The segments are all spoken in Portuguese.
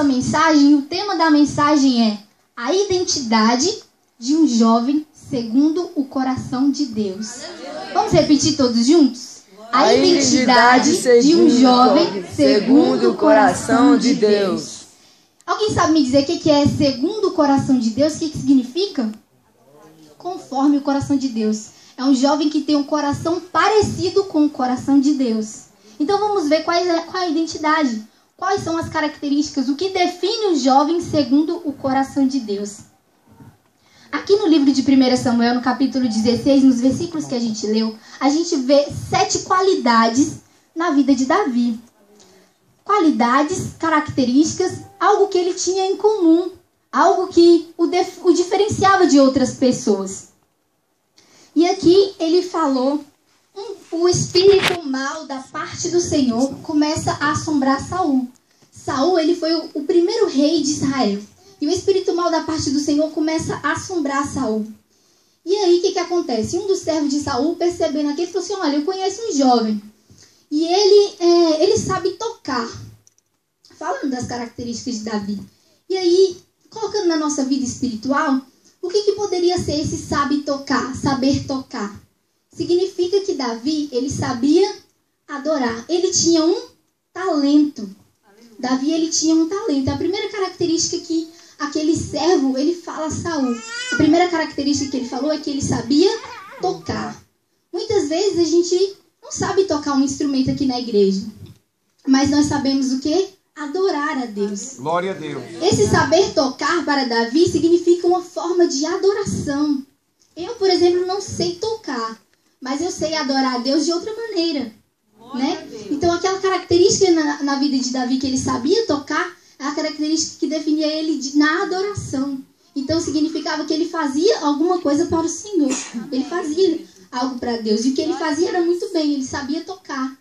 nossa mensagem. O tema da mensagem é a identidade de um jovem segundo o coração de Deus. Vamos repetir todos juntos? A identidade de um jovem segundo o coração de Deus. Alguém sabe me dizer o que é segundo o coração de Deus? O que significa? Conforme o coração de Deus. É um jovem que tem um coração parecido com o coração de Deus. Então vamos ver qual é a identidade. Quais são as características, o que define o jovem segundo o coração de Deus. Aqui no livro de 1 Samuel, no capítulo 16, nos versículos que a gente leu, a gente vê 7 qualidades na vida de Davi. Qualidades, características, algo que ele tinha em comum, algo que o diferenciava de outras pessoas. E aqui ele falou, o espírito mau da parte do Senhor começa a assombrar Saul. Saul, ele foi o primeiro rei de Israel. E o espírito mau da parte do Senhor começa a assombrar Saul. E aí, o que acontece? Um dos servos de Saul, percebendo aquilo, falou assim, olha, eu conheço um jovem. E ele sabe tocar. Falando das características de Davi. E aí, colocando na nossa vida espiritual, o que poderia ser esse saber tocar? Significa que Davi, ele sabia adorar. Ele tinha um talento. Davi, ele tinha um talento. A primeira característica que aquele servo, ele fala a Saul. A primeira característica que ele falou é que ele sabia tocar. Muitas vezes a gente não sabe tocar um instrumento aqui na igreja. Mas nós sabemos o quê? Adorar a Deus. Glória a Deus. Esse saber tocar para Davi significa uma forma de adoração. Eu, por exemplo, não sei tocar. Mas eu sei adorar a Deus de outra maneira. Né? Então aquela característica na vida de Davi que ele sabia tocar é a característica que definia ele na adoração. Então significava que ele fazia alguma coisa para o Senhor. Ele fazia algo para Deus. E o que ele fazia era muito bem, ele sabia tocar.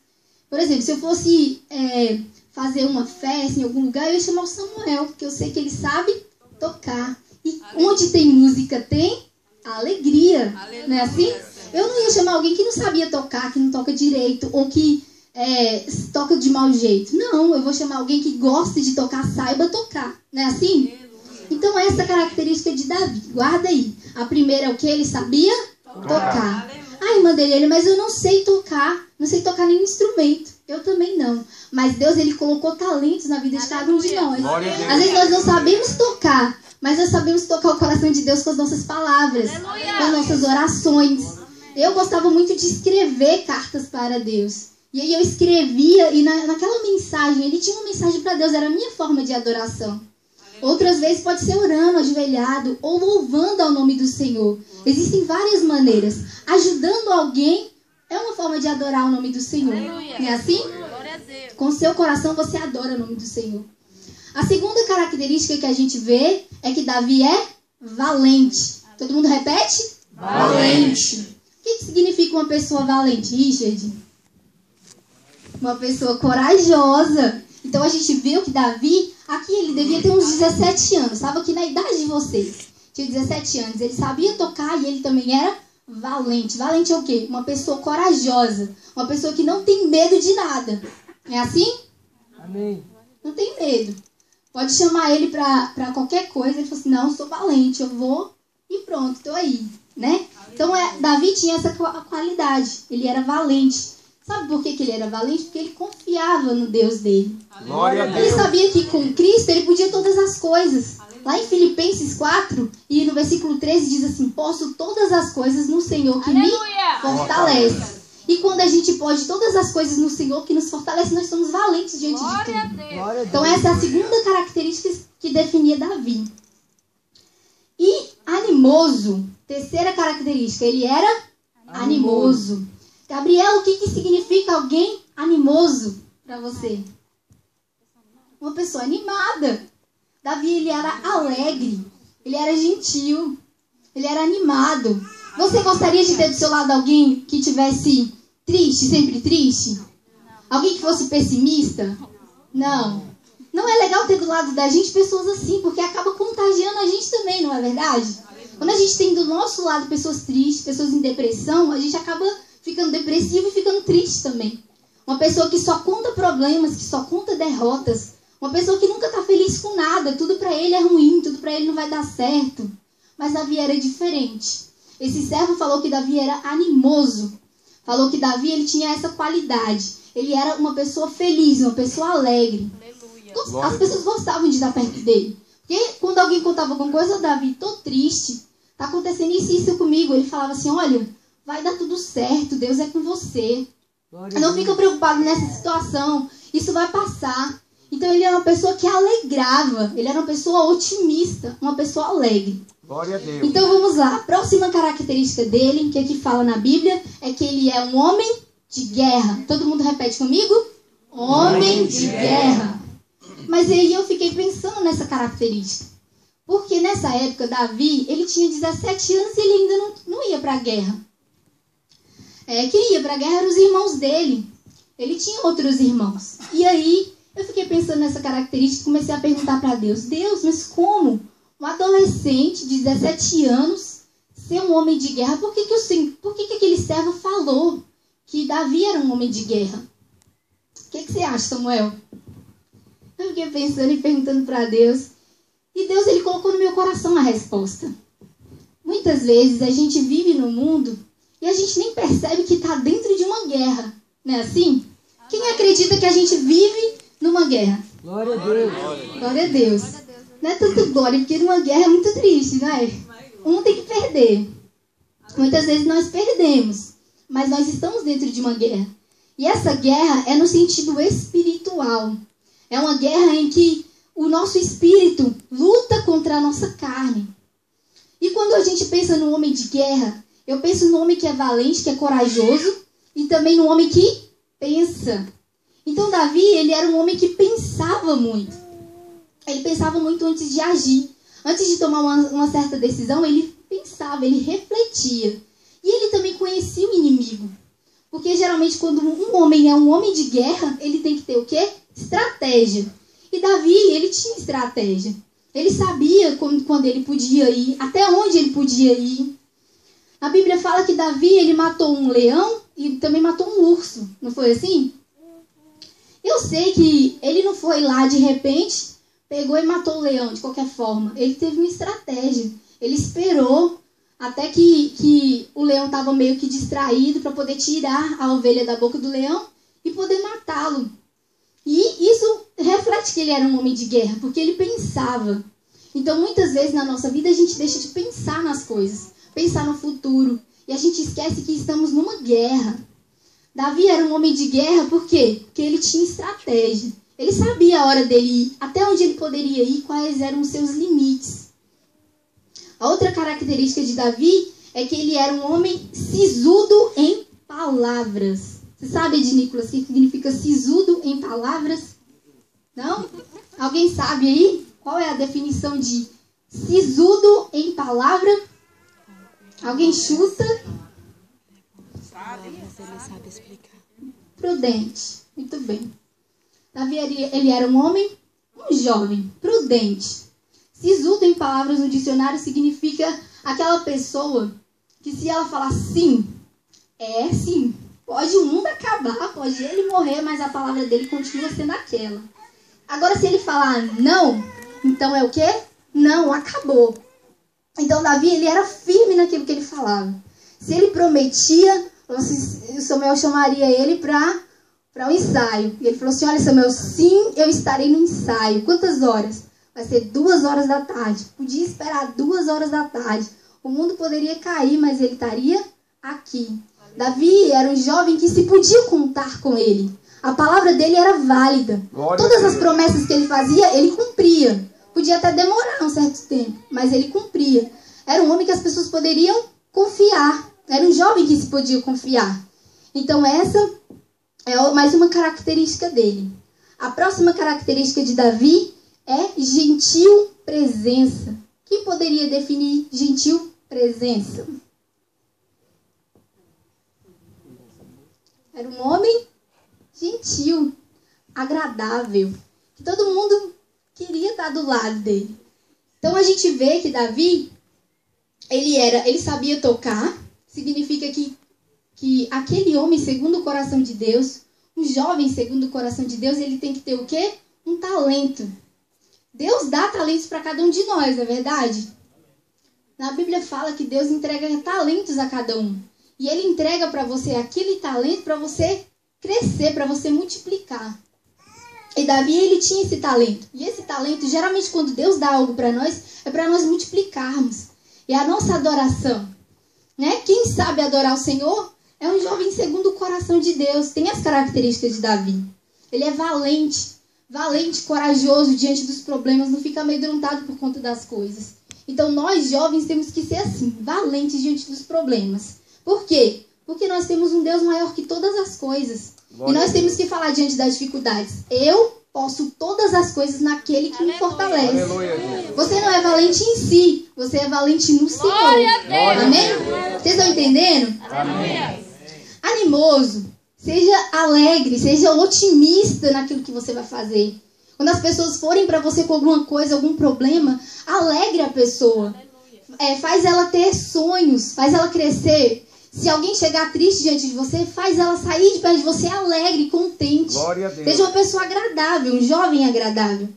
Por exemplo, se eu fosse fazer uma festa em algum lugar, eu ia chamar o Samuel, porque eu sei que ele sabe tocar. E onde tem música tem alegria. Não é assim? Eu não ia chamar alguém que não sabia tocar, que não toca direito, ou que toca de mau jeito. Não, eu vou chamar alguém que gosta de tocar, saiba tocar. Não é assim? Então essa característica de Davi, guarda aí. A primeira é o que? Ele sabia tocar. Ai, irmã dele, mas eu não sei tocar. Não sei tocar nenhum instrumento. Eu também não. Mas Deus, ele colocou talentos na vida de cada um de nós. Às vezes nós não sabemos tocar, mas nós sabemos tocar o coração de Deus com as nossas palavras, com as nossas orações. Eu gostava muito de escrever cartas para Deus. E aí eu escrevia e naquela mensagem, ele tinha uma mensagem para Deus, era a minha forma de adoração. Outras vezes pode ser orando, ajoelhado ou louvando ao nome do Senhor. Existem várias maneiras. Ajudando alguém é uma forma de adorar o nome do Senhor. Não é assim? Com seu coração você adora o nome do Senhor. A segunda característica que a gente vê é que Davi é valente. Todo mundo repete? Valente. O que significa uma pessoa valente, Richard? Uma pessoa corajosa. Então a gente viu que Davi, aqui ele devia ter uns 17 anos. Estava aqui na idade de vocês. Tinha 17 anos. Ele sabia tocar e ele também era valente. Valente é o quê? Uma pessoa corajosa. Uma pessoa que não tem medo de nada. É assim? Amém. Não tem medo. Pode chamar ele para qualquer coisa. Ele falou assim, não, eu sou valente, eu vou e pronto, estou aí. Né? Então Davi tinha essa qualidade. Ele era valente. Sabe por que ele era valente? Porque ele confiava no Deus dele. Glória a Deus. Ele sabia que com Cristo ele podia todas as coisas. Lá em Filipenses 4, e no versículo 13 diz assim, posso todas as coisas no Senhor que me fortalece. E quando a gente pode todas as coisas no Senhor que nos fortalece, nós somos valentes diante de tudo. Então essa é a segunda característica que definia Davi. E animoso, terceira característica, ele era animoso. Gabriel, o que significa alguém animoso para você? Uma pessoa animada. Davi, ele era alegre, ele era gentil, ele era animado. Você gostaria de ter do seu lado alguém que tivesse triste, sempre triste? Alguém que fosse pessimista? Não. Não é legal ter do lado da gente pessoas assim, porque acaba contagiando a gente também, não é verdade? Quando a gente tem do nosso lado pessoas tristes, pessoas em depressão, a gente acaba ficando depressivo e ficando triste também. Uma pessoa que só conta problemas, que só conta derrotas, Uma pessoa que nunca está feliz com nada. Tudo para ele é ruim, tudo para ele não vai dar certo. Mas Davi era diferente. Esse servo falou que Davi era animoso. Falou que Davi ele tinha essa qualidade. Ele era uma pessoa feliz, uma pessoa alegre. As pessoas gostavam de estar perto dele. Porque quando alguém contava alguma coisa, Davi, tô triste, tá acontecendo isso e isso comigo. Ele falava assim, olha, vai dar tudo certo, Deus é com você. Não fica preocupado nessa situação, isso vai passar. Então ele era uma pessoa que alegrava, ele era uma pessoa otimista, uma pessoa alegre. Glória a Deus. Então vamos lá, a próxima característica dele, que aqui fala na Bíblia, é que ele é um homem de guerra. Todo mundo repete comigo? Homem de guerra. Mas aí eu fiquei pensando nessa característica. Porque nessa época, Davi, ele tinha 17 anos e ele ainda não ia para a guerra. Quem ia para a guerra eram os irmãos dele. Ele tinha outros irmãos. E aí eu fiquei pensando nessa característica e comecei a perguntar para Deus. Deus, mas como um adolescente de 17 anos ser um homem de guerra? Por que aquele servo falou que Davi era um homem de guerra? O que você acha, Samuel? Eu fiquei pensando e perguntando para Deus. E Deus, ele colocou no meu coração a resposta. Muitas vezes a gente vive no mundo e a gente nem percebe que está dentro de uma guerra. Não é assim? Quem acredita que a gente vive numa guerra? Glória a Deus. Glória a Deus. Não é tanto glória, porque numa guerra é muito triste, não é? Um tem que perder. Muitas vezes nós perdemos, mas nós estamos dentro de uma guerra. E essa guerra é no sentido espiritual. É uma guerra em que o nosso espírito luta contra a nossa carne. E quando a gente pensa no homem de guerra, eu penso no homem que é valente, que é corajoso, e também no homem que pensa. Então Davi, ele era um homem que pensava muito. Ele pensava muito antes de agir. Antes de tomar uma certa decisão, ele pensava, ele refletia. E ele também conhecia o inimigo. Porque geralmente quando um homem é um homem de guerra, ele tem que ter o quê? Estratégia. E Davi, ele tinha estratégia. Ele sabia quando ele podia ir, até onde ele podia ir. A Bíblia fala que Davi, ele matou um leão e também matou um urso. Não foi assim? Eu sei que ele não foi lá de repente, pegou e matou o leão de qualquer forma. Ele teve uma estratégia. Ele esperou até que o leão estava meio que distraído para poder tirar a ovelha da boca do leão e poder matá-lo. E isso reflete que ele era um homem de guerra, porque ele pensava. Então, muitas vezes na nossa vida a gente deixa de pensar nas coisas, pensar no futuro. E a gente esquece que estamos numa guerra. Davi era um homem de guerra, por quê? Porque ele tinha estratégia. Ele sabia a hora dele ir, até onde ele poderia ir, quais eram os seus limites. A outra característica de Davi é que ele era um homem sisudo em palavras. Você sabe, Ednícolas, o que significa sisudo em palavras? Não? Alguém sabe aí? Qual é a definição de sisudo em palavra? Alguém chuta? Ele sabe explicar. Prudente. Muito bem. Davi, ele era um homem, um jovem, prudente. Sisudo em palavras no dicionário significa aquela pessoa que se ela falar sim, é sim. Pode o mundo acabar, pode ele morrer, mas a palavra dele continua sendo aquela. Agora, se ele falar não, então é o quê? Não, acabou. Então, Davi, ele era firme naquilo que ele falava. Se ele prometia, o Samuel chamaria ele para o ensaio. E ele falou assim, olha, Samuel, sim, eu estarei no ensaio. Quantas horas? Vai ser 2 horas da tarde. Podia esperar 2 horas da tarde. O mundo poderia cair, mas ele estaria aqui. Davi era um jovem que se podia contar com ele. A palavra dele era válida. Todas as promessas que ele fazia, ele cumpria. Podia até demorar um certo tempo, mas ele cumpria. Era um homem que as pessoas poderiam confiar. Era um jovem que se podia confiar. Então essa é mais uma característica dele. A próxima característica de Davi é gentil presença. Quem poderia definir gentil presença? Era um homem gentil, agradável, que todo mundo queria estar do lado dele. Então a gente vê que Davi, ele sabia tocar, significa que aquele homem segundo o coração de Deus, um jovem segundo o coração de Deus, ele tem que ter o quê? um talento. Deus dá talentos para cada um de nós, não é verdade? Na Bíblia fala que Deus entrega talentos a cada um. E Ele entrega para você aquele talento para você crescer, para você multiplicar. E Davi, ele tinha esse talento. E esse talento, geralmente quando Deus dá algo para nós, é para nós multiplicarmos. É a nossa adoração. Né? Quem sabe adorar o Senhor é um jovem segundo o coração de Deus. Tem as características de Davi. Ele é valente, corajoso diante dos problemas, não fica amedrontado por conta das coisas. Então nós jovens temos que ser assim, valentes diante dos problemas. Por quê? Porque nós temos um Deus maior que todas as coisas. E nós temos que falar diante das dificuldades. Eu posso todas as coisas naquele que me fortalece. Você não é valente em si, você é valente no Senhor. Amém? Vocês estão entendendo? Amém. Animoso, seja alegre, seja otimista naquilo que você vai fazer. Quando as pessoas forem para você com alguma coisa, algum problema, alegre a pessoa. Faz ela ter sonhos, faz ela crescer. Se alguém chegar triste diante de você, faz ela sair de perto de você alegre, contente. Glória a Deus. Seja uma pessoa agradável, um jovem agradável.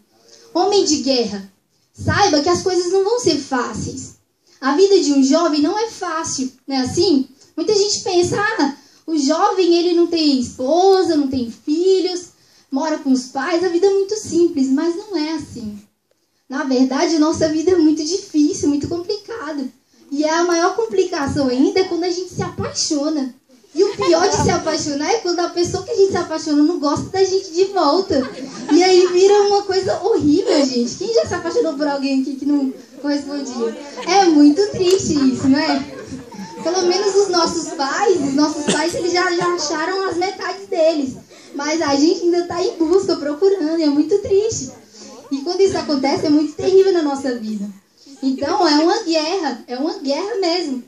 Homem de guerra, saiba que as coisas não vão ser fáceis. A vida de um jovem não é fácil, não é assim? Muita gente pensa, o jovem ele não tem esposa, não tem filhos, mora com os pais, a vida é muito simples, mas não é assim. Na verdade, nossa vida é muito difícil, muito complicada. E a maior complicação ainda é quando a gente se apaixona. E o pior de se apaixonar é quando a pessoa que a gente se apaixona não gosta da gente de volta. E aí vira uma coisa horrível, gente. Quem já se apaixonou por alguém aqui que não correspondia? É muito triste isso, não é? Pelo menos os nossos pais eles já acharam as metades deles. Mas a gente ainda está em busca, procurando, e é muito triste. E quando isso acontece, é muito terrível na nossa vida. Então, é uma guerra mesmo.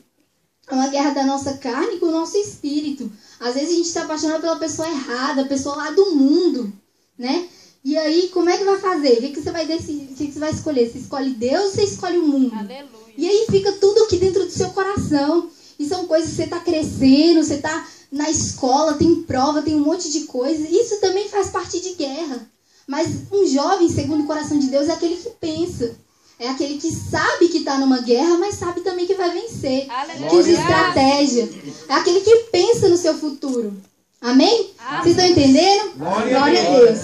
É uma guerra da nossa carne com o nosso espírito. Às vezes a gente se apaixona pela pessoa errada, a pessoa lá do mundo, né? E aí, como é que vai fazer? O que você vai decidir? O que você vai escolher? Você escolhe Deus ou você escolhe o mundo? Aleluia. E aí fica tudo aqui dentro do seu coração. E são coisas que você está crescendo, você está na escola, tem prova, tem um monte de coisa. Isso também faz parte de guerra. Mas um jovem, segundo o coração de Deus, é aquele que pensa. É aquele que sabe que está numa guerra, mas sabe também que vai vencer. Aleluia. Que usa estratégia. É aquele que pensa no seu futuro. Amém? Vocês estão entendendo? Glória a Deus.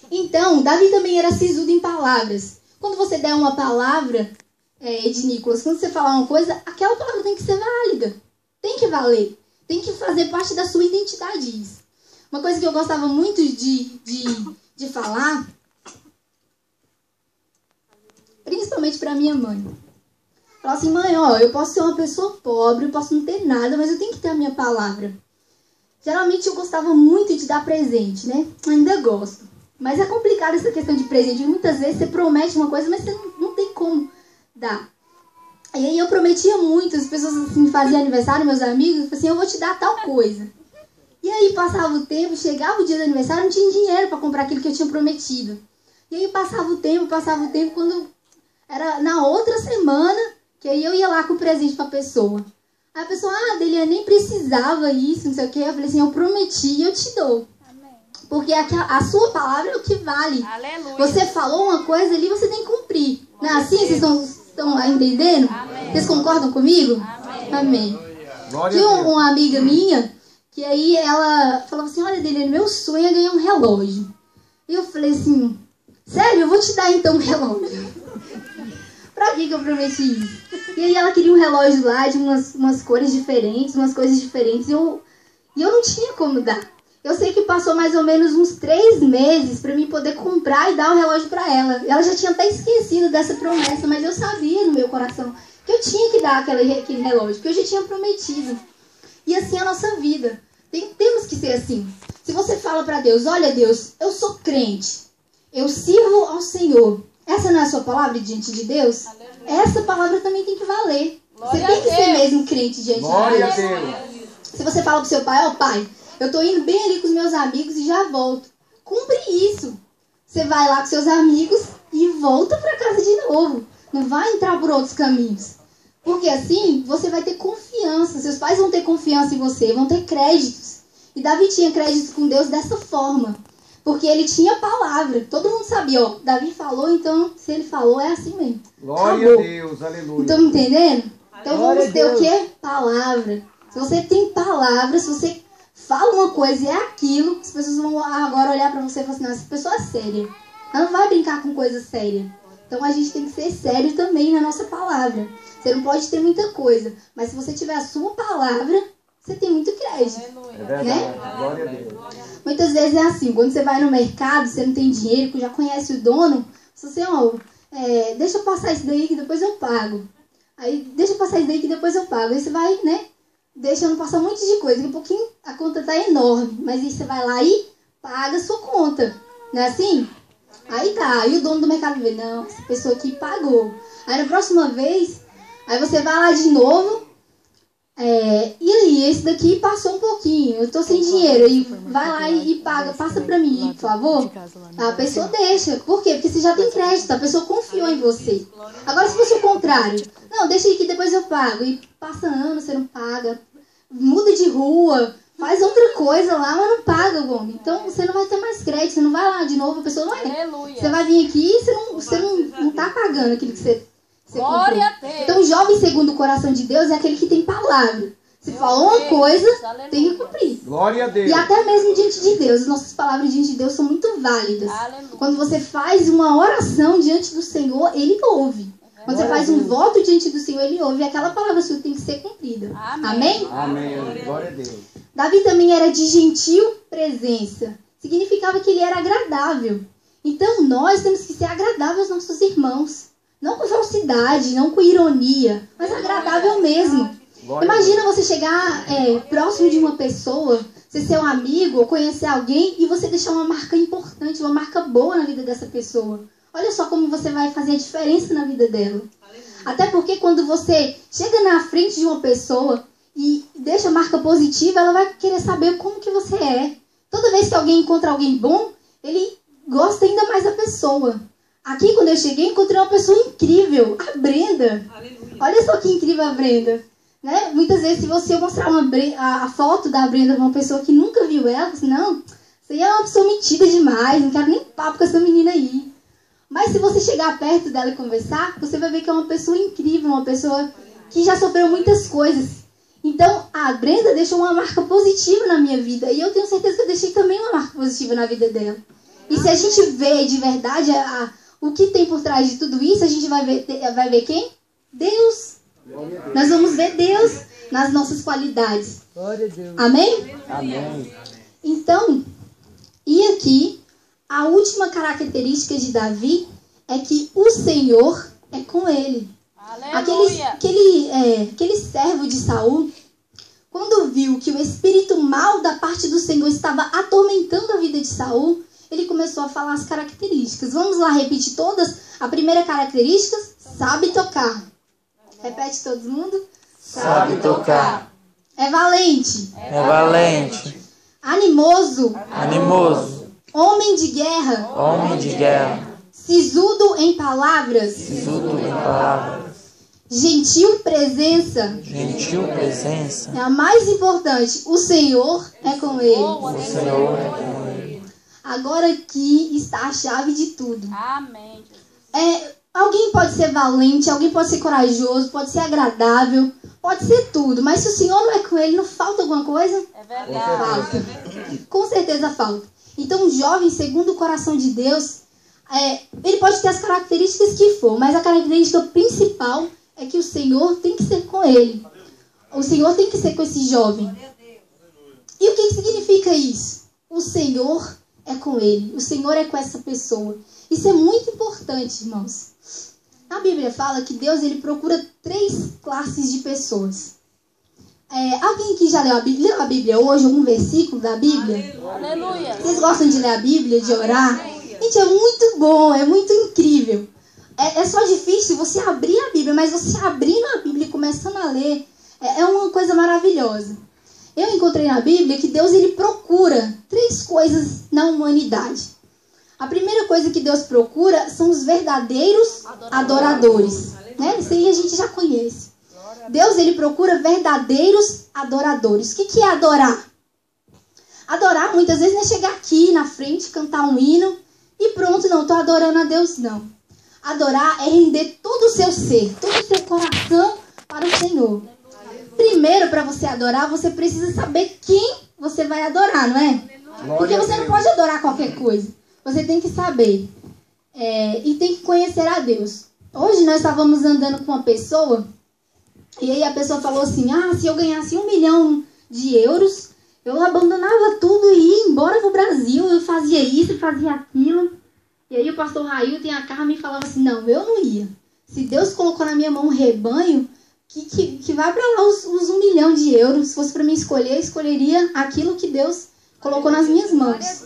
Então, Davi também era sisudo em palavras. Quando você der uma palavra, Ednícolas, quando você falar uma coisa, aquela palavra tem que ser válida. Tem que valer. Tem que fazer parte da sua identidade isso. Uma coisa que eu gostava muito de falar, principalmente para minha mãe. Falar assim, mãe, eu posso ser uma pessoa pobre, eu posso não ter nada, mas eu tenho que ter a minha palavra. Geralmente eu gostava muito de dar presente, né? Ainda gosto. Mas é complicado essa questão de presente. Muitas vezes você promete uma coisa, mas você não tem como dar. E aí eu prometia muito, as pessoas assim, faziam aniversário, meus amigos, assim, eu vou te dar tal coisa. E aí passava o tempo, chegava o dia do aniversário, não tinha dinheiro para comprar aquilo que eu tinha prometido. E aí passava o tempo, quando era na outra semana, que aí eu ia lá com o presente pra pessoa. Aí a pessoa, Deliane, nem precisava isso, não sei o quê. Eu falei assim, eu prometi e eu te dou. Amém. Porque a sua palavra é o que vale. Aleluia. Você falou uma coisa ali, você tem que cumprir. Não é assim? Vocês estão entendendo? Amém. Vocês concordam comigo? Amém. Tinha uma amiga minha, que aí ela falava assim, olha, Deliane, meu sonho é ganhar um relógio. E eu falei assim, sério, eu vou te dar então um relógio. Pra que eu prometi isso? E aí ela queria um relógio lá de umas cores diferentes, umas coisas diferentes. E eu não tinha como dar. Eu sei que passou mais ou menos uns 3 meses pra mim poder comprar e dar o relógio pra ela. Ela já tinha até esquecido dessa promessa, mas eu sabia no meu coração que eu tinha que dar aquele relógio, que eu já tinha prometido. E assim é a nossa vida. Temos que ser assim. Se você fala pra Deus, olha Deus, eu sou crente, eu sirvo ao Senhor. Essa não é a sua palavra diante de Deus? Aleluia. Essa palavra também tem que valer. Glória, você tem que ser mesmo crente diante de Deus. Glória a Deus. Se você fala pro seu pai, pai, eu tô indo bem ali com os meus amigos e já volto. Cumpre isso. Você vai lá com seus amigos e volta pra casa de novo. Não vai entrar por outros caminhos. Porque assim, você vai ter confiança. Seus pais vão ter confiança em você, vão ter créditos. E Davi tinha créditos com Deus dessa forma. Porque ele tinha palavra. Todo mundo sabia, ó. Davi falou, então se ele falou, é assim mesmo. Glória Acabou. a Deus, aleluia. Estão entendendo? Então Glória vamos ter a o quê? Palavra. Se você tem palavra, se você fala uma coisa e é aquilo, as pessoas vão agora olhar pra você e falar assim, não, essa pessoa é séria. Ela não vai brincar com coisa séria. Então a gente tem que ser sério também na nossa palavra. Você não pode ter muita coisa, mas se você tiver a sua palavra, você tem muito crédito. É verdade. Né? Glória a Deus. Muitas vezes é assim, quando você vai no mercado, você não tem dinheiro, que já conhece o dono, você assim, ó, deixa eu passar isso daí que depois eu pago. Aí, deixa eu passar isso daí que depois eu pago. Aí você vai, né, deixando passar um monte de coisa. Daqui a pouquinho a conta tá enorme, mas aí você vai lá e paga a sua conta. Não é assim? Aí tá, aí o dono do mercado vê, não, essa pessoa aqui pagou. Aí na próxima vez, aí você vai lá de novo, e aí, esse daqui passou um pouquinho, eu tô sem dinheiro, aí vai lá e paga, passa pra mim, por favor. A pessoa deixa, por quê? Porque você já tem crédito, a pessoa confiou em você. Agora se fosse o contrário, não, deixa aí que depois eu pago, e passa anos, você não paga, muda de rua, faz outra coisa lá, mas não paga, homem. Então você não vai ter mais crédito, você não vai lá de novo, a pessoa não é. Você vai vir aqui e você não tá pagando aquilo que você Glória a Deus. Então, o jovem segundo o coração de Deus é aquele que tem palavra. Se falou uma coisa, tem que cumprir. Glória a Deus. E até mesmo diante de Deus. As nossas palavras diante de Deus são muito válidas. Aleluia. Quando você faz uma oração diante do Senhor, Ele ouve. Quando você faz um voto diante do Senhor, Ele ouve. E aquela palavra sua tem que ser cumprida. Amém? Amém. Glória a Deus. Davi também era de gentil presença. Significava que ele era agradável. Então, nós temos que ser agradáveis aos nossos irmãos. Não com falsidade, não com ironia, mas agradável mesmo. Imagina você chegar próximo de uma pessoa, ser seu amigo ou conhecer alguém e você deixar uma marca importante, uma marca boa na vida dessa pessoa. Olha só como você vai fazer a diferença na vida dela. Até porque quando você chega na frente de uma pessoa e deixa marca positiva, ela vai querer saber como que você é. Toda vez que alguém encontra alguém bom, ele gosta ainda mais da pessoa. Aqui, quando eu cheguei, encontrei uma pessoa incrível, a Brenda. Aleluia. Olha só que incrível a Brenda. Né? Muitas vezes, se você mostrar a foto da Brenda para uma pessoa que nunca viu ela, você não, isso aí é uma pessoa metida demais, não quero nem papo com essa menina aí. Mas se você chegar perto dela e conversar, você vai ver que é uma pessoa incrível, uma pessoa que já sofreu muitas coisas. Então, a Brenda deixou uma marca positiva na minha vida. E eu tenho certeza que eu deixei também uma marca positiva na vida dela. E se a gente vê de verdade o que tem por trás de tudo isso, a gente vai ver quem? Deus. Nós vamos ver Deus nas nossas qualidades. Glória a Deus. Amém? Amém. Então, e aqui, a última característica de Davi é que o Senhor é com ele. Aleluia. Aquele servo de Saul, quando viu que o espírito mal da parte do Senhor estava atormentando a vida de Saul, ele começou a falar as características. Vamos lá repetir todas. A primeira característica, sabe tocar. Repete todo mundo. Sabe tocar. É valente. É valente. Animoso. Animoso. Homem de guerra. Homem de guerra. Sisudo em palavras. Sisudo em palavras. Gentil presença. Gentil presença. É a mais importante. O Senhor é com ele. O Senhor é com ele. Agora aqui está a chave de tudo. Amém. Alguém pode ser valente, alguém pode ser corajoso, pode ser agradável, pode ser tudo. Mas se o Senhor não é com ele, não falta alguma coisa? É verdade. Falta. Com certeza falta. Então, um jovem, segundo o coração de Deus, ele pode ter as características que for, mas a característica principal é que o Senhor tem que ser com ele. O Senhor tem que ser com esse jovem. E o que significa isso? O Senhor é com ele. O Senhor é com essa pessoa. Isso é muito importante, irmãos. A Bíblia fala que Deus ele procura 3 classes de pessoas. Alguém que já leu a Bíblia hoje, algum versículo da Bíblia? Aleluia. Vocês gostam de ler a Bíblia, de orar? Gente, é muito bom, é muito incrível. É só difícil você abrir a Bíblia, mas você abrindo a Bíblia e começando a ler, é uma coisa maravilhosa. Eu encontrei na Bíblia que Deus ele procura 3 coisas na humanidade. A primeira coisa que Deus procura são os verdadeiros adoradores. Né? Isso aí a gente já conhece. Deus ele procura verdadeiros adoradores. O que é adorar? Adorar muitas vezes não é chegar aqui na frente, cantar um hino e pronto, não, estou adorando a Deus, não. Adorar é render todo o seu ser, todo o seu coração para o Senhor. Primeiro, para você adorar, você precisa saber quem você vai adorar, não é? Porque você não pode adorar qualquer coisa. Você tem que saber. E tem que conhecer a Deus. Hoje nós estávamos andando com uma pessoa, e aí a pessoa falou assim, se eu ganhasse 1 milhão de euros, eu abandonava tudo e ia embora pro Brasil, eu fazia isso, fazia aquilo. E aí o pastor Railton e a Carmen falavam assim, não, eu não ia. Se Deus colocou na minha mão um rebanho, que vai para lá os 1 milhão de euros. Se fosse para mim escolher, eu escolheria aquilo que Deus colocou nas minhas mãos.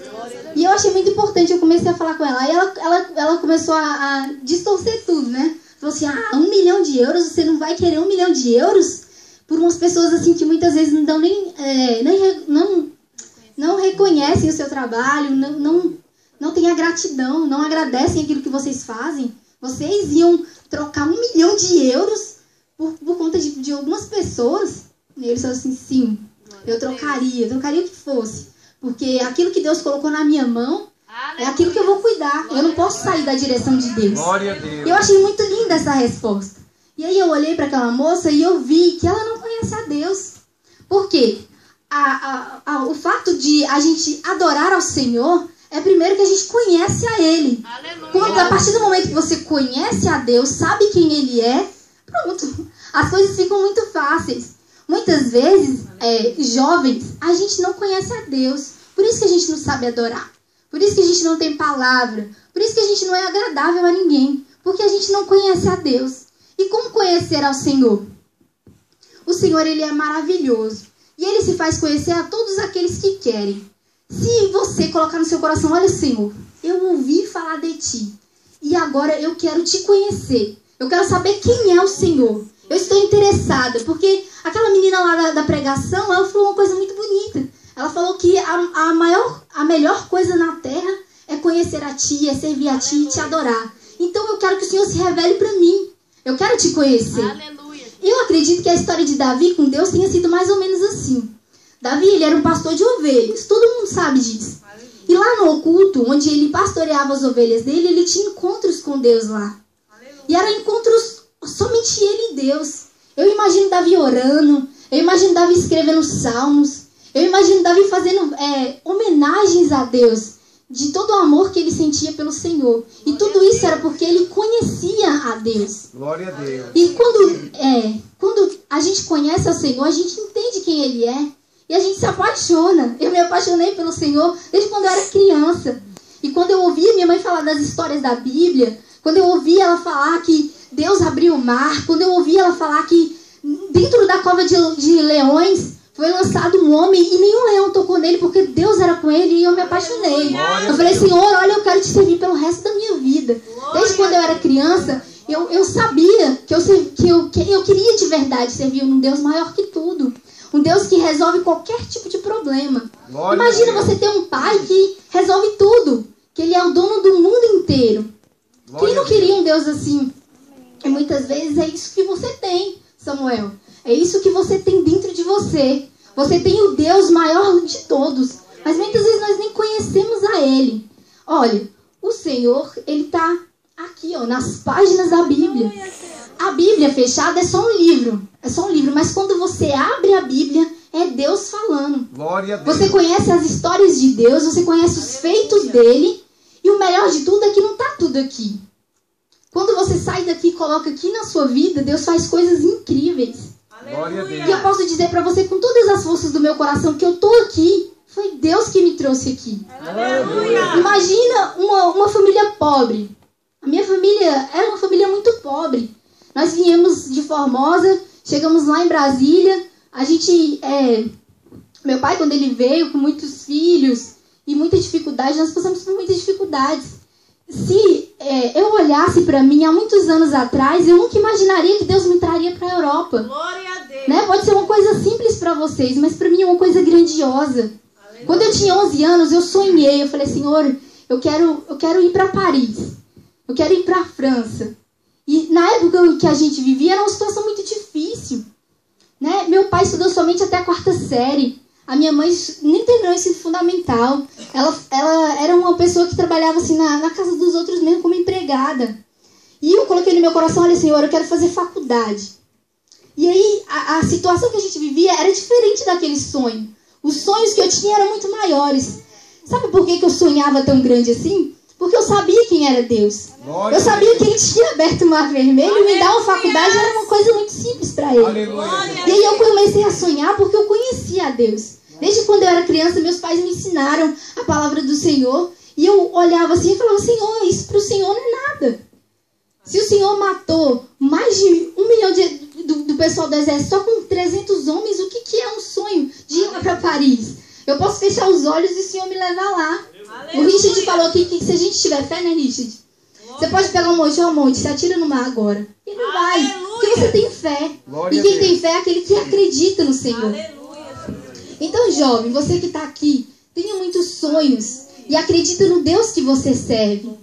E eu achei muito importante, eu comecei a falar com ela. Aí ela começou a distorcer tudo, né? Falou assim, 1 milhão de euros, você não vai querer 1 milhão de euros? Por umas pessoas assim que muitas vezes não dão não reconhecem o seu trabalho, não têm a gratidão, não agradecem aquilo que vocês fazem. Vocês iam trocar 1 milhão de euros por conta de algumas pessoas? E eles falaram assim, sim, eu trocaria o que fosse. Porque aquilo que Deus colocou na minha mão é aquilo que eu vou cuidar. Eu não posso sair da direção de Deus. Glória a Deus. Eu achei muito linda essa resposta. E aí eu olhei para aquela moça e eu vi que ela não conhece a Deus. Por quê? O fato de a gente adorar ao Senhor é primeiro que a gente conhece a Ele. A partir do momento que você conhece a Deus, sabe quem Ele é, pronto. As coisas ficam muito fáceis. Muitas vezes, jovens, a gente não conhece a Deus. Por isso que a gente não sabe adorar. Por isso que a gente não tem palavra. Por isso que a gente não é agradável a ninguém. Porque a gente não conhece a Deus. E como conhecer ao Senhor? O Senhor, Ele é maravilhoso. E Ele se faz conhecer a todos aqueles que querem. Se você colocar no seu coração, olha, Senhor, eu ouvi falar de Ti. E agora eu quero Te conhecer. Eu quero saber quem é o Senhor. Eu estou interessada. Porque aquela menina lá da pregação, ela falou uma coisa muito bonita. Ela falou que a melhor coisa na terra é conhecer a Ti, é servir a Ti e Te adorar. Então eu quero que o Senhor se revele para mim. Eu quero Te conhecer. Aleluia. Eu acredito que a história de Davi com Deus tenha sido mais ou menos assim. Davi, ele era um pastor de ovelhas. Todo mundo sabe disso. E lá no oculto, onde ele pastoreava as ovelhas dele, ele tinha encontros com Deus lá. E eram encontros somente ele e Deus. Eu imagino Davi orando. Eu imagino Davi escrevendo salmos. Eu imagino Davi fazendo homenagens a Deus. De todo o amor que ele sentia pelo Senhor. E tudo isso era porque ele conhecia a Deus. Glória a Deus. E quando a gente conhece o Senhor, a gente entende quem Ele é. E a gente se apaixona. Eu me apaixonei pelo Senhor desde quando eu era criança. E quando eu ouvia minha mãe falar das histórias da Bíblia, quando eu ouvia ela falar que Deus abriu o mar, quando eu ouvia ela falar que dentro da cova de leões foi lançado um homem e nenhum leão tocou nele porque Deus era com ele e eu me apaixonei. Eu falei, Senhor, olha, eu quero Te servir pelo resto da minha vida. Desde quando eu era criança, eu sabia que eu queria de verdade servir um Deus maior que tudo. Um Deus que resolve qualquer tipo de problema. Imagina você ter um pai que resolve tudo. Que Ele é o dono do mundo inteiro. Quem não queria um Deus assim? E muitas vezes é isso que você tem, Samuel. É isso que você tem dentro de você. Você tem o Deus maior de todos. Mas muitas vezes nós nem conhecemos a Ele. Olha, o Senhor, Ele está aqui, nas páginas da Bíblia. A Bíblia fechada é só um livro. É só um livro. Mas quando você abre a Bíblia, é Deus falando. Glória a Deus. Você conhece as histórias de Deus, você conhece os feitos dEle. E o melhor de tudo é que não está tudo aqui. Quando você sai daqui e coloca aqui na sua vida, Deus faz coisas incríveis. Glória a Deus. E eu posso dizer para você com todas as forças do meu coração que eu tô aqui. Foi Deus que me trouxe aqui. Aleluia. Imagina uma família pobre. A minha família era uma família muito pobre. Nós viemos de Formosa, chegamos lá em Brasília. A gente, meu pai, quando ele veio com muitos filhos e muita dificuldade, nós passamos por muitas dificuldades. Se eu olhasse para mim há muitos anos atrás, eu nunca imaginaria que Deus me traria para a Europa. Glória a Deus. Né? Pode ser uma coisa simples para vocês, mas para mim é uma coisa grandiosa. Aleluia. Quando eu tinha 11 anos, eu sonhei. Eu falei, Senhor, eu quero ir para Paris. Eu quero ir para a França. E na época em que a gente vivia, era uma situação muito difícil. Né? Meu pai estudou somente até a 4ª série. A minha mãe nem terminou o ensino fundamental. Ela era uma pessoa que trabalhava assim na casa dos outros mesmo como empregada. E eu coloquei no meu coração, olha, Senhor, eu quero fazer faculdade. E aí a situação que a gente vivia era diferente daquele sonho. Os sonhos que eu tinha eram muito maiores. Sabe por que eu sonhava tão grande assim? Porque eu sabia quem era Deus. Eu sabia que Ele tinha aberto o Mar Vermelho e me dar uma faculdade era uma coisa muito simples para Ele. E aí eu comecei a sonhar porque eu conhecia a Deus. Desde quando eu era criança, meus pais me ensinaram a palavra do Senhor. E eu olhava assim e falava, Senhor, isso para o Senhor não é nada. Se o Senhor matou mais de 1 milhão do pessoal do exército só com 300 homens, o que é um sonho de ir lá para Paris? Eu posso fechar os olhos e o Senhor me levar lá. O Richard falou aqui que se a gente tiver fé, né, Richard? Você pode pegar um monte, se atira no mar agora. E ele vai, porque você tem fé. E quem tem fé é aquele que acredita no Senhor. Então, jovem, você que está aqui, tenha muitos sonhos e acredita no Deus que você serve.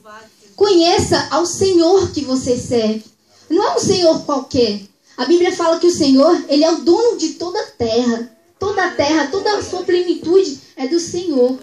Conheça ao Senhor que você serve. Não é um Senhor qualquer. A Bíblia fala que o Senhor, Ele é o dono de toda a terra. Toda a terra, toda a sua plenitude é do Senhor.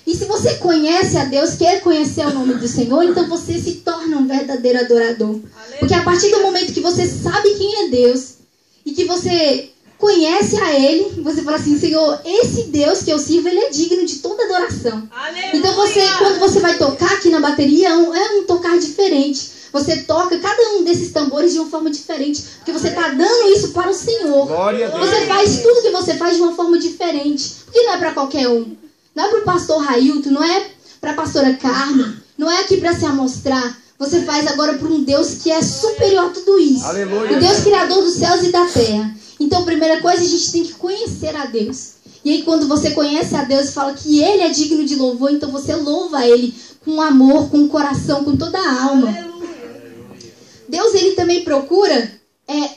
E se você conhece a Deus, quer conhecer o nome do Senhor, então você se torna um verdadeiro adorador. Porque a partir do momento que você sabe quem é Deus e que você conhece a Ele, você fala assim, Senhor, esse Deus que eu sirvo, Ele é digno de toda adoração. Aleluia! Então quando você vai tocar aqui na bateria, é um tocar diferente. Você toca cada um desses tambores de uma forma diferente, porque você está dando isso para o Senhor. Você faz tudo que você faz de uma forma diferente, porque não é para qualquer um. Não é para o pastor Railton, não é para a pastora Carmen, não é aqui para se amostrar. Você faz agora para um Deus que é superior a tudo isso. Aleluia. O Deus criador dos céus e da terra. Então, a primeira coisa, a gente tem que conhecer a Deus. E aí, quando você conhece a Deus e fala que Ele é digno de louvor, então você louva Ele com amor, com o coração, com toda a alma. Aleluia. Deus, Ele também procura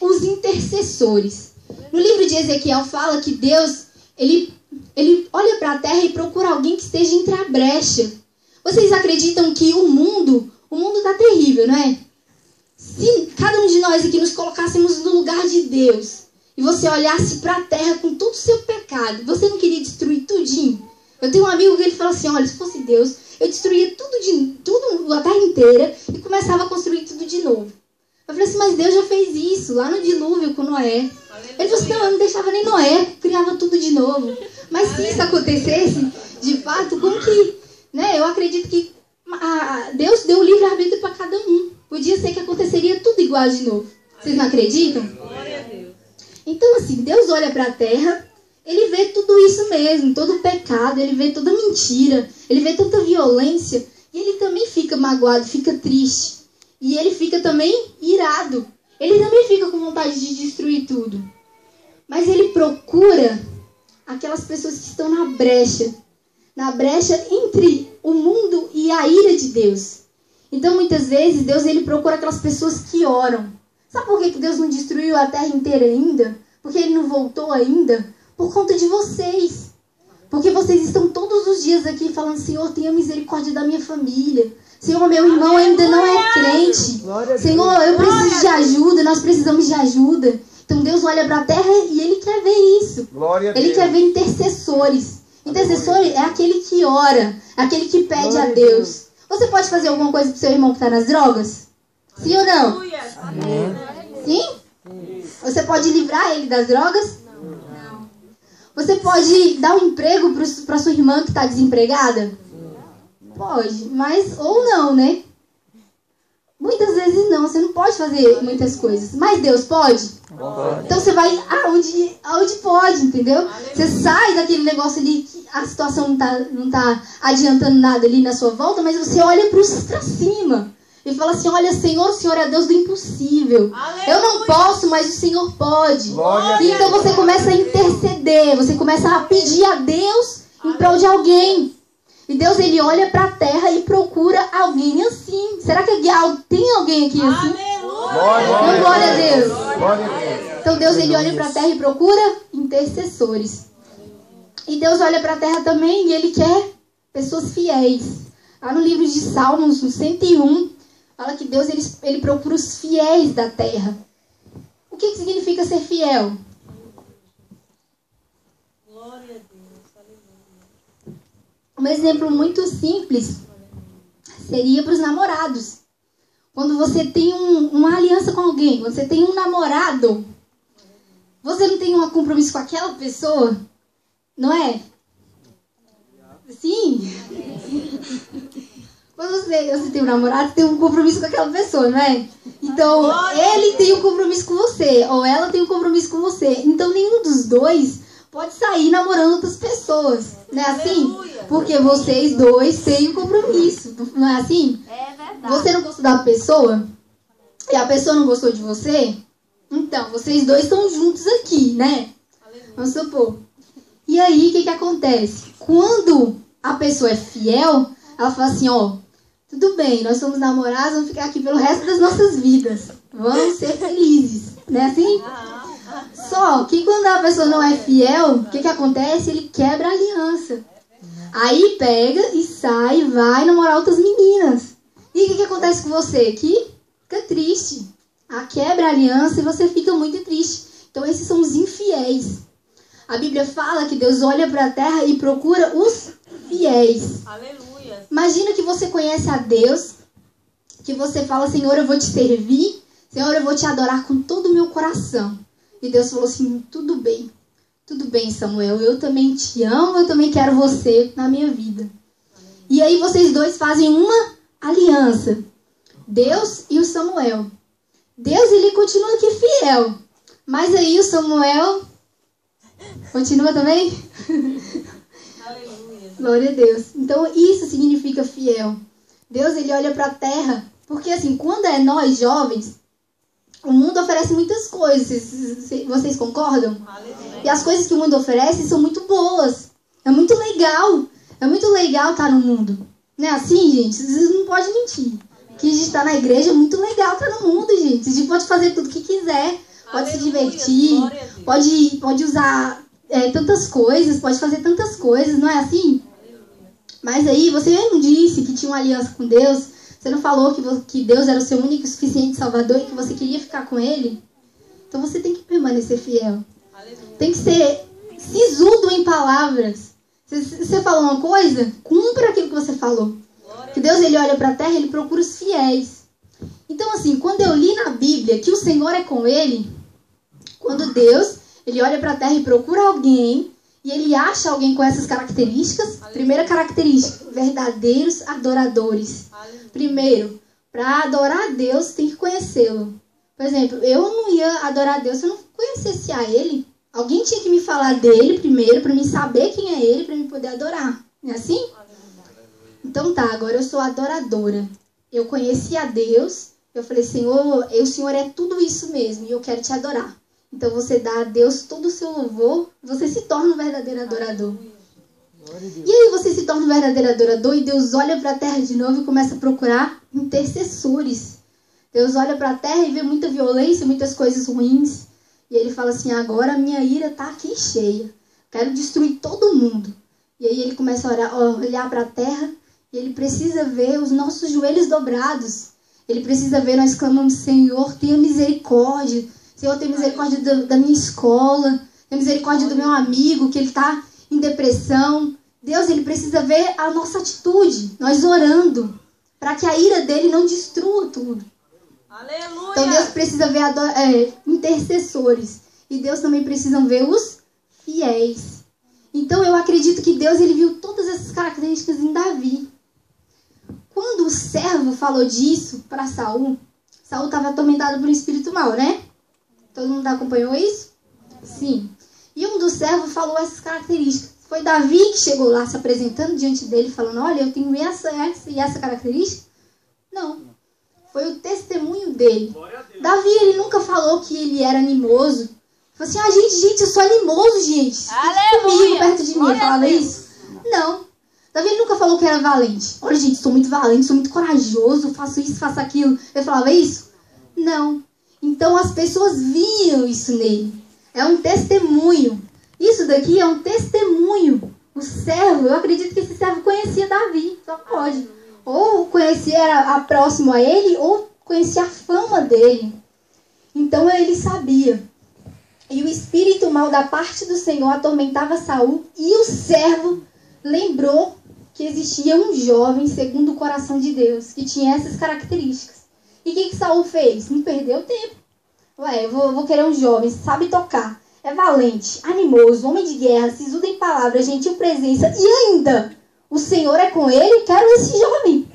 os intercessores. No livro de Ezequiel fala que Deus, Ele olha para a terra e procura alguém que esteja entre a brecha. Vocês acreditam que o mundo está terrível, não é? Se cada um de nós aqui nos colocássemos no lugar de Deus e você olhasse para a terra com todo o seu pecado, você não queria destruir tudinho? Eu tenho um amigo que ele fala assim, olha, se fosse Deus, eu destruía tudo a terra inteira e começava a construir tudo de novo. Eu falei assim, mas Deus já fez isso lá no dilúvio com Noé. Ele falou assim, não, eu não deixava nem Noé, criava tudo de novo. Mas se isso acontecesse, de fato, como que, né, eu acredito que Deus deu o livre-arbítrio para cada um. Podia ser que aconteceria tudo igual de novo. Vocês não acreditam? Glória a Deus. Então, assim, Deus olha para a terra, Ele vê tudo isso mesmo, todo o pecado, Ele vê toda mentira, Ele vê tanta violência, e Ele também fica magoado, fica triste. E Ele fica também irado. Ele também fica com vontade de destruir tudo. Mas Ele procura aquelas pessoas que estão na brecha entre o mundo e a ira de Deus. Então, muitas vezes, Deus Ele procura aquelas pessoas que oram. Sabe por que Deus não destruiu a terra inteira ainda? Porque Ele não voltou ainda? Por conta de vocês. Porque vocês estão todos os dias aqui falando, Senhor, tenha misericórdia da minha família. Senhor, meu irmão ainda não é crente. Senhor, eu preciso de ajuda, nós precisamos de ajuda. Então Deus olha para a terra e Ele quer ver isso. Ele quer ver intercessores. Intercessor é aquele que ora, aquele que pede a Deus. Você pode fazer alguma coisa pro seu irmão que está nas drogas? Sim ou não? Sim? Você pode livrar ele das drogas? Não. Você pode dar um emprego para sua irmã que está desempregada? Pode, mas ou não, né? Muitas vezes não, você não pode fazer muitas coisas. Mas Deus pode? Pode. Então você vai aonde pode, entendeu? Você sai daquele negócio ali que a situação não tá adiantando nada ali na sua volta, mas você olha para cima e fala assim, olha, Senhor, o Senhor é Deus do impossível. Aleluia. Eu não posso, mas o Senhor pode. E então você começa a interceder, você começa a pedir a Deus em prol de alguém. E Deus, Ele olha para a terra e procura alguém assim. Será que tem alguém aqui assim? Aleluia. Glória a Deus. Então Deus, Ele olha para a terra e procura intercessores. E Deus olha para a terra também e Ele quer pessoas fiéis. Lá no livro de Salmos, no 101, fala que Deus, ele procura os fiéis da terra. O que significa ser fiel? Glória a Deus. Um exemplo muito simples seria para os namorados. Quando você tem uma aliança com alguém, quando você tem um namorado, você não tem um compromisso com aquela pessoa, não é? Sim. Quando você tem um namorado, você tem um compromisso com aquela pessoa, não é? Então, ele tem um compromisso com você, ou ela tem um compromisso com você. Então, nenhum dos dois pode sair namorando outras pessoas, não é assim? Porque vocês dois têm um compromisso, não é assim? É verdade. Você não gostou da pessoa, e a pessoa não gostou de você, então, vocês dois estão juntos aqui, né? Vamos supor. E aí, o que acontece? Quando a pessoa é fiel, ela fala assim, ó, tudo bem, nós somos namorados, vamos ficar aqui pelo resto das nossas vidas. Vamos ser felizes, não é assim? Só que quando a pessoa não é fiel, o que acontece? Ele quebra a aliança. Aí pega e sai, vai namorar outras meninas. E o que acontece com você? Que fica triste. Quebra a aliança e você fica muito triste. Então esses são os infiéis. A Bíblia fala que Deus olha para a terra e procura os fiéis. Aleluia. Imagina que você conhece a Deus, que você fala, Senhor, eu vou te servir, Senhor, eu vou te adorar com todo o meu coração. E Deus falou assim, tudo bem, Samuel, eu também te amo, eu também quero você na minha vida. E aí vocês dois fazem uma aliança, Deus e o Samuel. Deus, ele continua aqui fiel, mas aí o Samuel continua também? Aleluia. Glória a Deus. Então isso significa fiel. Deus, ele olha para a terra, porque assim, quando é nós jovens, o mundo oferece muitas coisas, vocês concordam? Aleluia. E as coisas que o mundo oferece são muito boas. É muito legal estar no mundo. Não é assim, gente? Vocês não podem mentir. Que a gente está na igreja é muito legal estar no mundo, gente. A gente pode fazer tudo o que quiser, pode se divertir, pode usar tantas coisas, pode fazer tantas coisas, não é assim? Mas aí você não disse que tinha uma aliança com Deus, você não falou que Deus era o seu único e suficiente Salvador e que você queria ficar com Ele. Então você tem que permanecer fiel. Tem que ser sisudo em palavras. Você falou uma coisa, cumpra aquilo que você falou. Que Deus, ele olha para a terra, ele procura os fiéis. Então assim, quando eu li na Bíblia que o Senhor é com ele, quando Deus, ele olha para a terra e procura alguém, e ele acha alguém com essas características. Primeira característica, verdadeiros adoradores. Primeiro, para adorar a Deus, tem que conhecê-lo. Por exemplo, eu não ia adorar a Deus se eu não conhecesse a Ele. Alguém tinha que me falar dele primeiro, para mim saber quem é Ele, para mim poder adorar. Não é assim? Então tá, agora eu sou adoradora. Eu conheci a Deus, eu falei, Senhor, o Senhor é tudo isso mesmo, e eu quero te adorar. Então você dá a Deus todo o seu louvor, você se torna um verdadeiro adorador. E aí você se torna um verdadeiro adorador e Deus olha para a terra de novo e começa a procurar intercessores. Deus olha para a terra e vê muita violência, muitas coisas ruins. E ele fala assim, agora a minha ira está aqui cheia. Quero destruir todo mundo. E aí ele começa a olhar para a terra e ele precisa ver os nossos joelhos dobrados. Ele precisa ver nós clamando, Senhor, tenha misericórdia. Senhor, tenha misericórdia da minha escola. Tenha misericórdia do meu amigo, que ele está em depressão. Deus, ele precisa ver a nossa atitude, nós orando, para que a ira dele não destrua tudo. Aleluia. Então Deus precisa ver intercessores. E Deus também precisa ver os fiéis. Então eu acredito que Deus, ele viu todas essas características em Davi. Quando o servo falou disso para Saul, Saul estava atormentado por um espírito mau, né? Todo mundo acompanhou isso? Sim. E um dos servos falou essas características. Foi Davi que chegou lá se apresentando diante dele, falando, olha, eu tenho essa e essa característica? Não. Foi o testemunho dele. Davi, ele nunca falou que ele era animoso. Falou assim, gente, eu sou animoso, gente. Fique comigo, perto de mim. Ele falava isso? Não. Davi, ele nunca falou que era valente. Olha, gente, sou muito valente, sou muito corajoso, faço isso, faço aquilo. Ele falava isso? Não. Então as pessoas viam isso nele. É um testemunho. Isso daqui é um testemunho. O servo, eu acredito que esse servo conhecia Davi. Só pode. Ou conhecia, era próximo a ele, ou conhecia a fama dele. Então ele sabia. E o espírito mau da parte do Senhor atormentava Saul. E o servo lembrou que existia um jovem segundo o coração de Deus, que tinha essas características. E o que Saul fez? Não perdeu tempo. Ué, eu vou querer um jovem, sabe tocar, é valente, animoso, homem de guerra, sisudo em palavras, gentil presença, e ainda o Senhor é com ele, quero esse jovem.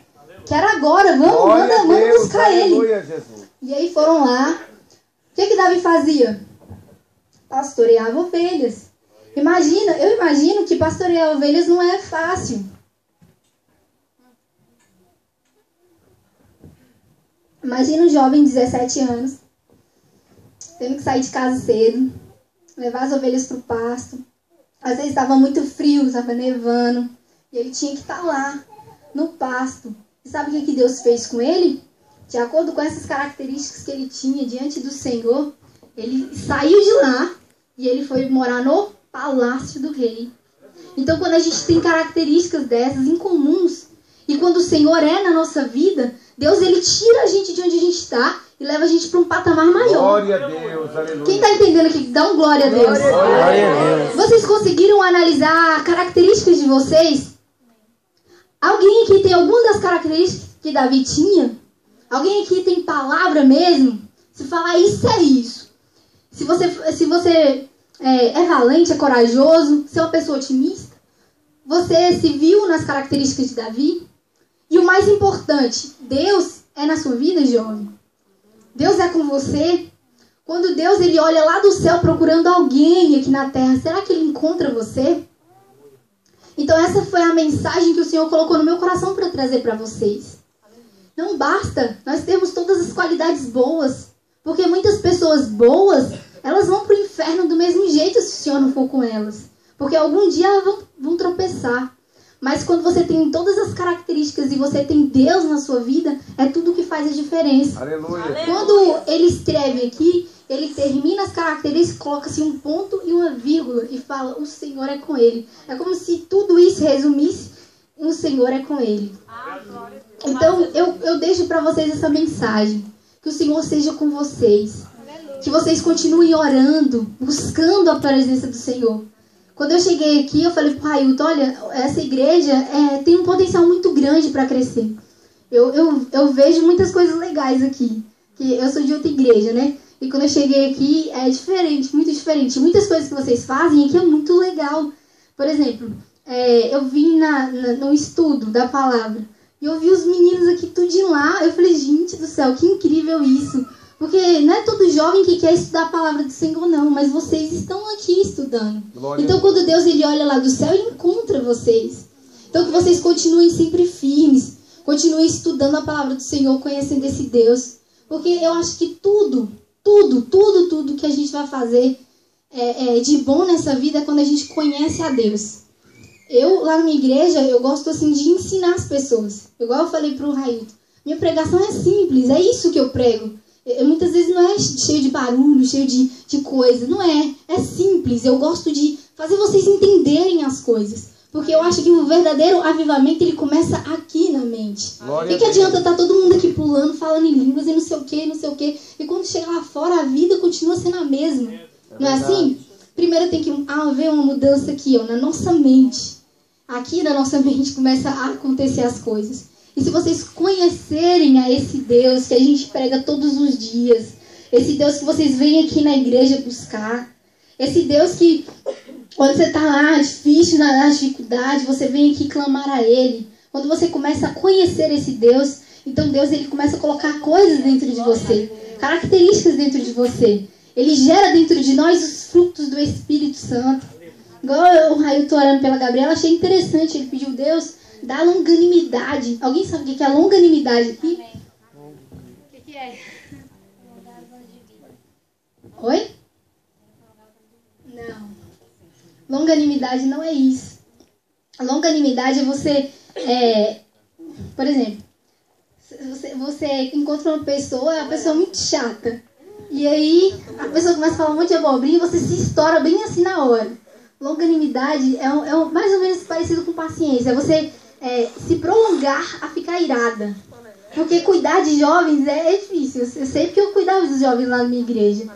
Quero agora, vamos buscar ele. Jesus. E aí foram lá. O que Davi fazia? Pastoreava ovelhas. Eu imagino que pastorear ovelhas não é fácil. Imagina um jovem de 17 anos, tendo que sair de casa cedo, levar as ovelhas para o pasto. Às vezes estava muito frio, estava nevando, e ele tinha que estar lá, no pasto. E sabe o que Deus fez com ele? De acordo com essas características que ele tinha diante do Senhor, ele saiu de lá e ele foi morar no palácio do rei. Então, quando a gente tem características dessas incomuns, e quando o Senhor é na nossa vida, Deus ele tira a gente de onde a gente está e leva a gente para um patamar maior. Glória a Deus, aleluia. Quem está entendendo aqui? Dá um glória a Deus. Glória a Deus. Vocês conseguiram analisar características de vocês? Alguém aqui tem alguma das características que Davi tinha? Alguém aqui tem palavra mesmo? Se falar isso, é isso. Se você é valente, é corajoso, se é uma pessoa otimista, você se viu nas características de Davi? E o mais importante, Deus é na sua vida, jovem. Deus é com você. Quando Deus ele olha lá do céu procurando alguém aqui na terra, será que ele encontra você? Então essa foi a mensagem que o Senhor colocou no meu coração para trazer para vocês. Não basta nós termos todas as qualidades boas, porque muitas pessoas boas, elas vão para o inferno do mesmo jeito se o Senhor não for com elas. Porque algum dia elas vão tropeçar. Mas quando você tem todas as características e você tem Deus na sua vida, é tudo que faz a diferença. Aleluia. Quando ele escreve aqui, ele termina as características, coloca-se um ponto e uma vírgula e fala, o Senhor é com ele. É como se tudo isso resumisse, o Senhor é com ele. Então, eu deixo para vocês essa mensagem. Que o Senhor seja com vocês. Que vocês continuem orando, buscando a presença do Senhor. Quando eu cheguei aqui, eu falei pro Railton, olha, essa igreja tem um potencial muito grande para crescer. Eu vejo muitas coisas legais aqui. Que eu sou de outra igreja, né? E quando eu cheguei aqui, é diferente, muito diferente. Muitas coisas que vocês fazem aqui é muito legal. Por exemplo, eu vim no estudo da palavra. E eu vi os meninos aqui tudo de lá. Eu falei, gente do céu, que incrível isso. Porque não é todo jovem que quer estudar a palavra do Senhor, não. Mas vocês estão aqui estudando. Glória então, quando Deus ele olha lá do céu, ele encontra vocês. Então, que vocês continuem sempre firmes. Continuem estudando a palavra do Senhor, conhecendo esse Deus. Porque eu acho que tudo que a gente vai fazer de bom nessa vida é quando a gente conhece a Deus. Eu, lá na minha igreja, eu gosto assim de ensinar as pessoas. Igual eu falei pro Railton. Minha pregação é simples, é isso que eu prego. Muitas vezes não é cheio de barulho, cheio de coisa. Não é. É simples. Eu gosto de fazer vocês entenderem as coisas. Porque eu acho que o verdadeiro avivamento, ele começa aqui na mente. O que adianta estar todo mundo aqui pulando, falando em línguas e não sei o que, não sei o que. E quando chegar lá fora, a vida continua sendo a mesma. Não é assim? Primeiro tem que haver uma mudança aqui, ó, na nossa mente. Aqui na nossa mente começa a acontecer as coisas. E se vocês conhecerem a esse Deus que a gente prega todos os dias, esse Deus que vocês vêm aqui na igreja buscar, esse Deus que, quando você está lá difícil, na dificuldade, você vem aqui clamar a Ele. Quando você começa a conhecer esse Deus, então Deus ele começa a colocar coisas dentro de você, características dentro de você. Ele gera dentro de nós os frutos do Espírito Santo. Igual o Railton orando pela Gabriela, achei interessante. Ele pediu, Deus, dá longanimidade. Alguém sabe o que é longanimidade aqui? O que é? Oi? Não. Longanimidade não é isso. A longanimidade é você... por exemplo, você encontra uma pessoa, é uma pessoa muito chata. E aí a pessoa começa a falar um monte de abobrinha e você se estoura bem assim na hora. Longanimidade é mais ou menos parecido com paciência. É você se prolongar a ficar irada. Porque cuidar de jovens é difícil. Eu sei porque eu cuidava dos jovens lá na minha igreja.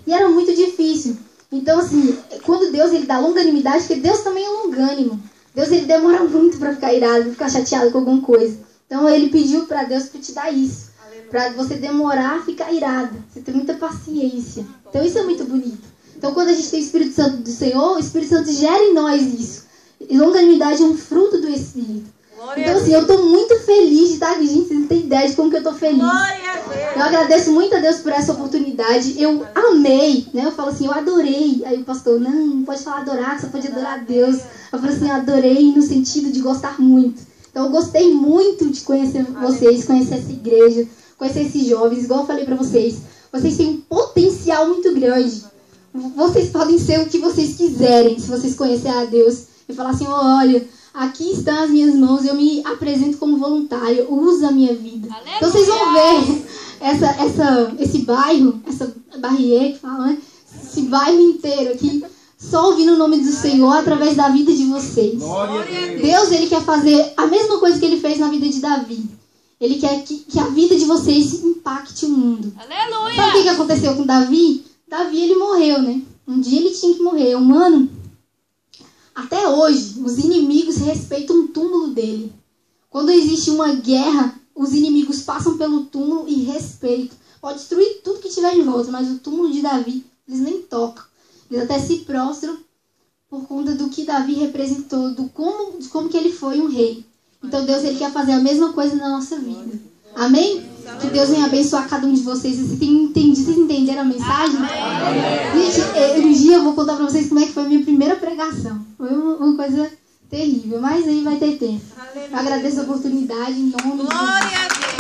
E era muito difícil. Então, assim, quando Deus ele dá longanimidade, porque Deus também é longânimo. Deus, ele demora muito para ficar irado, para ficar chateado com alguma coisa. Então ele pediu para Deus para te dar isso. Para você demorar a ficar irado. Você ter muita paciência. Então isso é muito bonito. Então quando a gente tem o Espírito Santo do Senhor, o Espírito Santo gera em nós isso. E longanimidade é um fruto do Espírito. Então assim, eu estou muito feliz de estar aqui. Gente, vocês não têm ideia de como que eu estou feliz. Eu agradeço muito a Deus por essa oportunidade. Eu amei, né? Eu falo assim, eu adorei. Aí o pastor, não pode falar adorar, só pode adorar a Deus. Eu falo assim, eu adorei no sentido de gostar muito. Então eu gostei muito de conhecer vocês, conhecer essa igreja, conhecer esses jovens. Igual eu falei pra vocês, vocês têm um potencial muito grande. Vocês podem ser o que vocês quiserem, se vocês conhecerem a Deus. E falar assim, olha, aqui estão as minhas mãos, eu me apresento como voluntário, uso a minha vida. Aleluia! Então vocês vão ver esse bairro, essa barrière que fala, né? Esse bairro inteiro aqui, só ouvindo o nome do Senhor através da vida de vocês. Deus, ele quer fazer a mesma coisa que ele fez na vida de Davi. Ele quer que a vida de vocês impacte o mundo. Aleluia! Sabe o que aconteceu com Davi? Davi, ele morreu, né? Um dia ele tinha que morrer. Humano, até hoje, os inimigos respeitam o túmulo dele. Quando existe uma guerra, os inimigos passam pelo túmulo e respeitam. Pode destruir tudo que tiver em volta, mas o túmulo de Davi, eles nem tocam. Eles até se prostram por conta do que Davi representou, de como que ele foi um rei. Então Deus, ele quer fazer a mesma coisa na nossa vida. Amém? Que Deus venha abençoar cada um de vocês. Vocês entenderam a mensagem? Gente, um dia eu vou contar pra vocês como é que foi a minha primeira pregação. Foi uma coisa terrível, mas aí vai ter tempo. Eu agradeço a oportunidade em nome de Jesus.